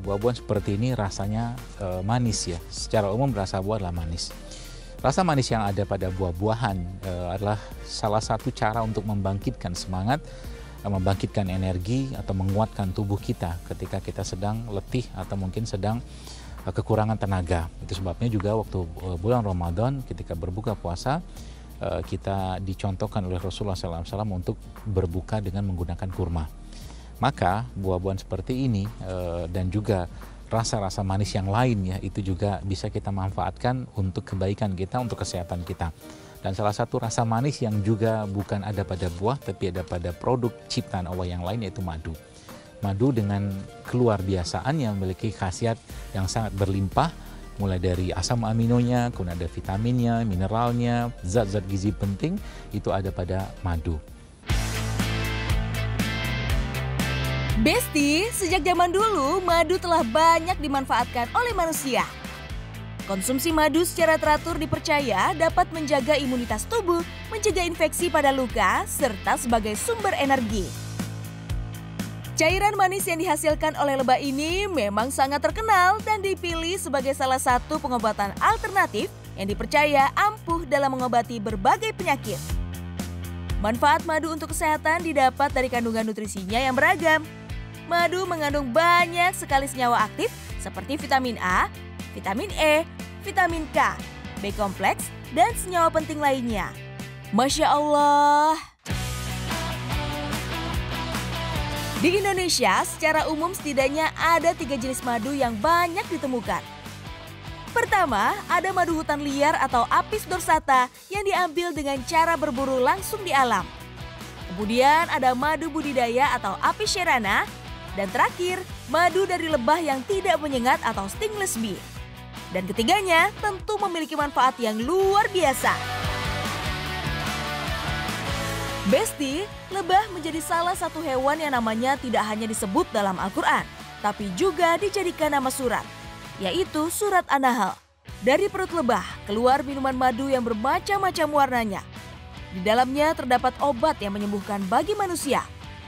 buah-buahan seperti ini rasanya manis ya. Secara umum rasa buah adalah manis. Rasa manis yang ada pada buah-buahan adalah salah satu cara untuk membangkitkan semangat, membangkitkan energi atau menguatkan tubuh kita ketika kita sedang letih atau mungkin sedang kekurangan tenaga. Itu sebabnya juga waktu bulan Ramadan ketika berbuka puasa kita dicontohkan oleh Rasulullah SAW untuk berbuka dengan menggunakan kurma. Maka buah-buahan seperti ini dan juga rasa-rasa manis yang lain ya itu juga bisa kita manfaatkan untuk kebaikan kita, untuk kesehatan kita. Dan salah satu rasa manis yang juga bukan ada pada buah tapi ada pada produk ciptaan Allah yang lain yaitu madu. Madu dengan keluar biasaan yang memiliki khasiat yang sangat berlimpah, mulai dari asam aminonya, kemudian ada vitaminnya, mineralnya, zat-zat gizi penting itu ada pada madu. Besti, sejak zaman dulu madu telah banyak dimanfaatkan oleh manusia. Konsumsi madu secara teratur dipercaya dapat menjaga imunitas tubuh, mencegah infeksi pada luka, serta sebagai sumber energi. Cairan manis yang dihasilkan oleh lebah ini memang sangat terkenal dan dipilih sebagai salah satu pengobatan alternatif yang dipercaya ampuh dalam mengobati berbagai penyakit. Manfaat madu untuk kesehatan didapat dari kandungan nutrisinya yang beragam. Madu mengandung banyak sekali senyawa aktif seperti vitamin A, vitamin E, vitamin K, B kompleks, dan senyawa penting lainnya. Masya Allah! Di Indonesia, secara umum setidaknya ada 3 jenis madu yang banyak ditemukan. Pertama, ada madu hutan liar atau Apis dorsata yang diambil dengan cara berburu langsung di alam. Kemudian ada madu budidaya atau Apis cerana. Dan terakhir, madu dari lebah yang tidak menyengat atau stingless bee. Dan ketiganya tentu memiliki manfaat yang luar biasa. Besti, lebah menjadi salah satu hewan yang namanya tidak hanya disebut dalam Al-Quran, tapi juga dijadikan nama surat, yaitu surat An-Nahl. Dari perut lebah keluar minuman madu yang bermacam-macam warnanya. Di dalamnya terdapat obat yang menyembuhkan bagi manusia.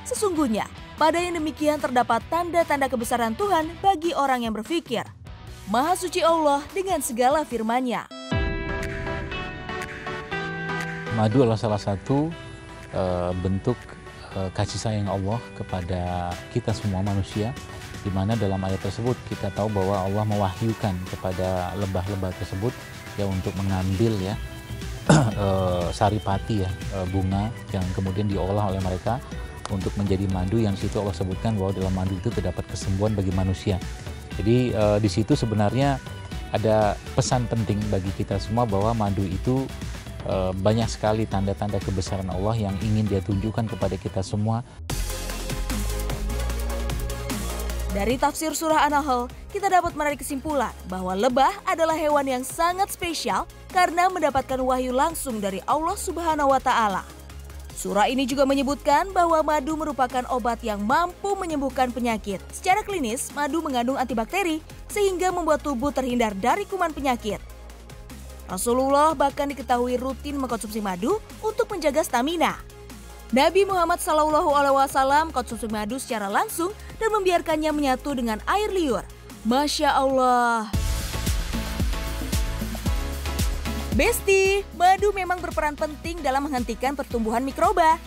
Sesungguhnya, pada yang demikian terdapat tanda-tanda kebesaran Tuhan bagi orang yang berpikir. Maha suci Allah dengan segala firman-Nya. Madu adalah salah satu bentuk kasih sayang Allah kepada kita semua manusia, di mana dalam ayat tersebut kita tahu bahwa Allah mewahyukan kepada lebah-lebah tersebut ya untuk mengambil ya saripati ya bunga yang kemudian diolah oleh mereka untuk menjadi madu, yang situ Allah sebutkan bahwa dalam madu itu terdapat kesembuhan bagi manusia. Jadi di situ sebenarnya ada pesan penting bagi kita semua bahwa madu itu banyak sekali tanda-tanda kebesaran Allah yang ingin Dia tunjukkan kepada kita semua. Dari tafsir surah An-Nahl, kita dapat menarik kesimpulan bahwa lebah adalah hewan yang sangat spesial karena mendapatkan wahyu langsung dari Allah Subhanahu wa Ta'ala. Surah ini juga menyebutkan bahwa madu merupakan obat yang mampu menyembuhkan penyakit. Secara klinis, madu mengandung antibakteri sehingga membuat tubuh terhindar dari kuman penyakit. Rasulullah bahkan diketahui rutin mengkonsumsi madu untuk menjaga stamina. Nabi Muhammad SAW konsumsi madu secara langsung dan membiarkannya menyatu dengan air liur. Masya Allah. Besti, madu memang berperan penting dalam menghentikan pertumbuhan mikroba.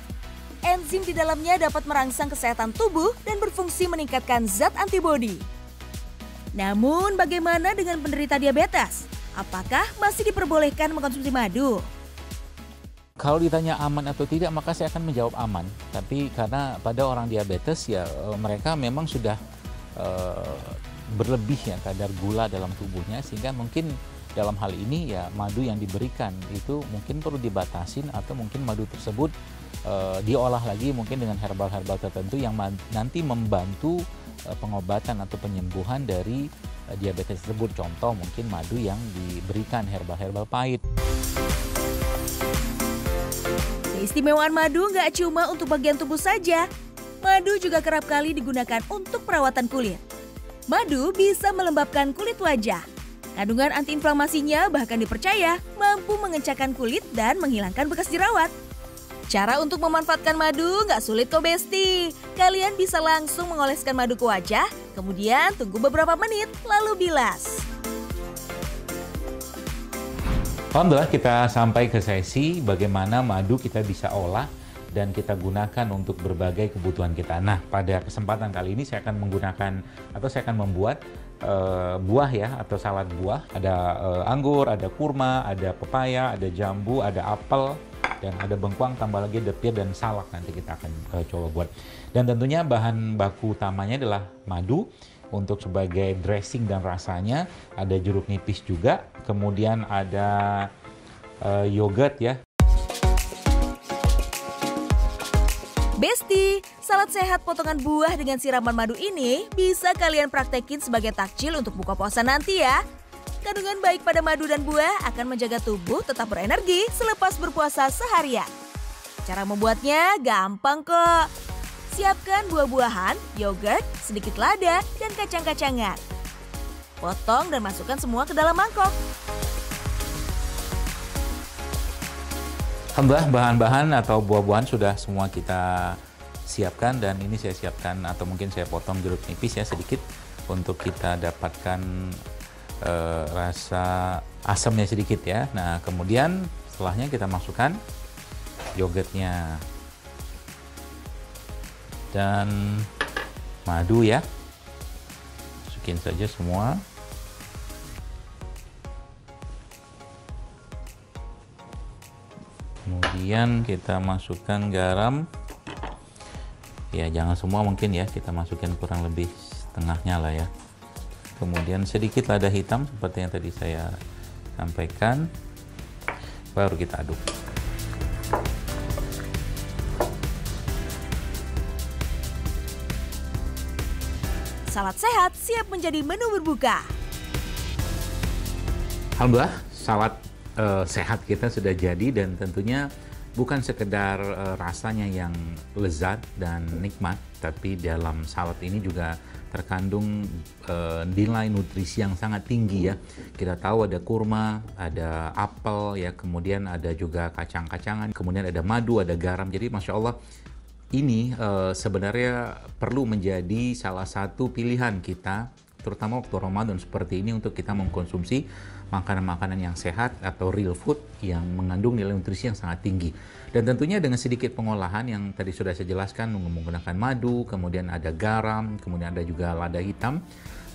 Enzim di dalamnya dapat merangsang kesehatan tubuh dan berfungsi meningkatkan zat antibodi. Namun bagaimana dengan penderita diabetes? Apakah masih diperbolehkan mengkonsumsi madu? Kalau ditanya aman atau tidak, maka saya akan menjawab aman. Tapi karena pada orang diabetes ya mereka memang sudah berlebih ya kadar gula dalam tubuhnya, sehingga mungkin dalam hal ini ya madu yang diberikan itu mungkin perlu dibatasin, atau mungkin madu tersebut diolah lagi mungkin dengan herbal-herbal tertentu yang nanti membantu pengobatan atau penyembuhan dari diabetes tersebut. Contoh mungkin madu yang diberikan herbal-herbal pahit. Keistimewaan madu nggak cuma untuk bagian tubuh saja. Madu juga kerap kali digunakan untuk perawatan kulit. Madu bisa melembabkan kulit wajah. Kandungan antiinflamasinya bahkan dipercaya mampu mengencangkan kulit dan menghilangkan bekas jerawat. Cara untuk memanfaatkan madu nggak sulit kok Besti. Kalian bisa langsung mengoleskan madu ke wajah, kemudian tunggu beberapa menit lalu bilas. Alhamdulillah kita sampai ke sesi bagaimana madu kita bisa olah dan kita gunakan untuk berbagai kebutuhan kita. Nah, pada kesempatan kali ini saya akan menggunakan atau saya akan membuat buah ya atau salad buah. Ada anggur, ada kurma, ada pepaya, ada jambu, ada apel, dan ada bengkuang, tambah lagi ada pir dan salak nanti kita akan coba buat. Dan tentunya bahan baku utamanya adalah madu untuk sebagai dressing dan rasanya. Ada jeruk nipis juga, kemudian ada yogurt ya. Besti, salad sehat potongan buah dengan siraman madu ini bisa kalian praktekin sebagai takjil untuk buka puasa nanti ya. Kandungan baik pada madu dan buah akan menjaga tubuh tetap berenergi selepas berpuasa seharian. Cara membuatnya gampang kok. Siapkan buah-buahan, yogurt, sedikit lada, dan kacang-kacangan. Potong dan masukkan semua ke dalam mangkok. Alhamdulillah bahan-bahan atau buah-buahan sudah semua kita siapkan, dan ini saya siapkan atau mungkin saya potong jeruk nipis ya sedikit untuk kita dapatkan rasa asamnya sedikit ya. Nah, kemudian setelahnya kita masukkan yogurtnya dan madu ya. Masukin saja semua. Kemudian kita masukkan garam. Ya, jangan semua mungkin ya, kita masukkan kurang lebih setengahnya lah ya. Kemudian sedikit lada hitam seperti yang tadi saya sampaikan. Baru kita aduk. Salad sehat siap menjadi menu berbuka. Alhamdulillah, salad sehat kita sudah jadi, dan tentunya bukan sekedar rasanya yang lezat dan nikmat, tapi dalam salad ini juga terkandung nilai nutrisi yang sangat tinggi ya. Kita tahu ada kurma, ada apel ya, kemudian ada juga kacang-kacangan, kemudian ada madu, ada garam. Jadi Masya Allah, ini sebenarnya perlu menjadi salah satu pilihan kita, terutama waktu Ramadan seperti ini, untuk kita mengkonsumsi makanan-makanan yang sehat atau real food yang mengandung nilai nutrisi yang sangat tinggi. Dan tentunya dengan sedikit pengolahan yang tadi sudah saya jelaskan, menggunakan madu, kemudian ada garam, kemudian ada juga lada hitam,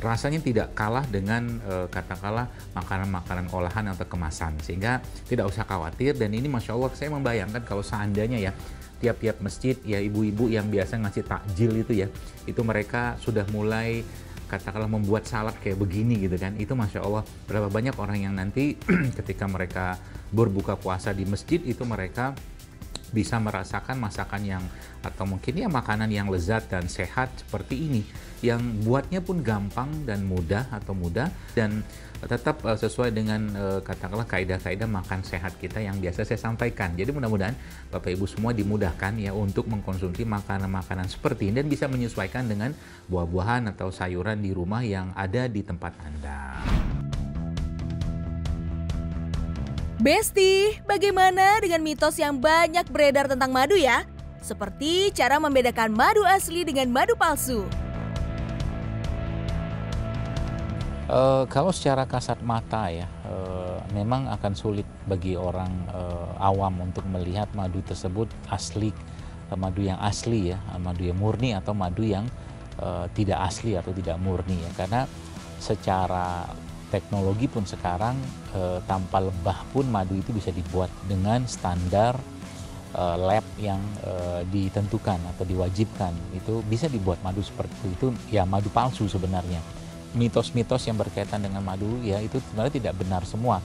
rasanya tidak kalah dengan katakanlah makanan-makanan olahan atau kemasan, sehingga tidak usah khawatir. Dan ini Masya Allah, saya membayangkan kalau seandainya ya tiap-tiap masjid ya, ibu-ibu yang biasa ngasih takjil itu ya, itu mereka sudah mulai katakanlah membuat salad kayak begini gitu kan. Itu Masya Allah, berapa banyak orang yang nanti ketika mereka berbuka puasa di masjid itu mereka bisa merasakan masakan yang atau mungkin ya makanan yang lezat dan sehat seperti ini, yang buatnya pun gampang dan mudah dan tetap sesuai dengan katakanlah kaidah-kaidah makan sehat kita yang biasa saya sampaikan. Jadi mudah-mudahan Bapak Ibu semua dimudahkan ya untuk mengkonsumsi makanan-makanan seperti ini dan bisa menyesuaikan dengan buah-buahan atau sayuran di rumah yang ada di tempat Anda. Besti, bagaimana dengan mitos yang banyak beredar tentang madu ya? Seperti cara membedakan madu asli dengan madu palsu. Kalau secara kasat mata ya, memang akan sulit bagi orang awam untuk melihat madu tersebut asli, madu yang asli ya, madu yang murni atau madu yang tidak asli atau tidak murni ya. Karena secara teknologi pun sekarang tanpa lebah pun madu itu bisa dibuat dengan standar lab yang ditentukan atau diwajibkan. Itu bisa dibuat madu seperti itu ya, madu palsu sebenarnya. Mitos-mitos yang berkaitan dengan madu ya itu sebenarnya tidak benar semua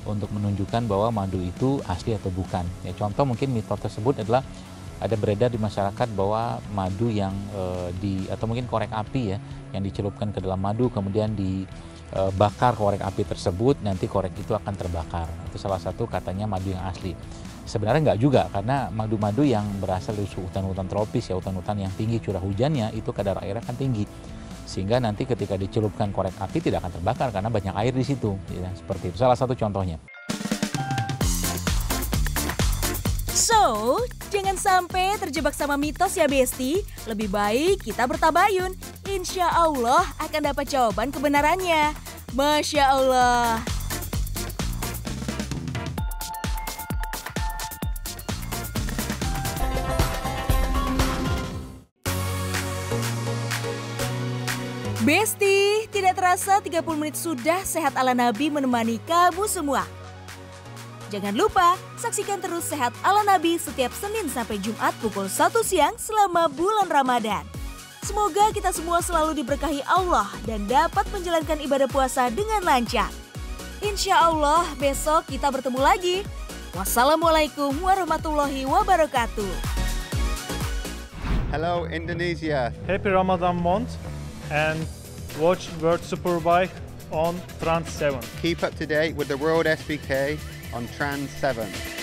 untuk menunjukkan bahwa madu itu asli atau bukan. Ya, contoh mungkin mitos tersebut adalah ada beredar di masyarakat bahwa madu yang atau mungkin korek api ya yang dicelupkan ke dalam madu kemudian dibakar korek api tersebut, nanti korek itu akan terbakar. Itu salah satu katanya madu yang asli. Sebenarnya nggak juga, karena madu-madu yang berasal dari hutan-hutan tropis ya, hutan-hutan yang tinggi curah hujannya itu kadar airnya akan tinggi, sehingga nanti ketika dicelupkan korek api tidak akan terbakar karena banyak air di situ ya, seperti itu salah satu contohnya. So, Jangan sampai terjebak sama mitos ya Besti. Lebih baik kita bertabayun. Insya Allah akan dapat jawaban kebenarannya. Masya Allah. Besti, tidak terasa 30 menit sudah Sehat ala Nabi menemani kamu semua. Jangan lupa saksikan terus Sehat ala Nabi setiap Senin sampai Jumat pukul 1 siang selama bulan Ramadan. Semoga kita semua selalu diberkahi Allah dan dapat menjalankan ibadah puasa dengan lancar. Insya Allah besok kita bertemu lagi. Wassalamualaikum warahmatullahi wabarakatuh. Hello Indonesia. Happy Ramadan month and watch World Superbike on Trans 7. Keep up to date with the World SBK on Trans 7.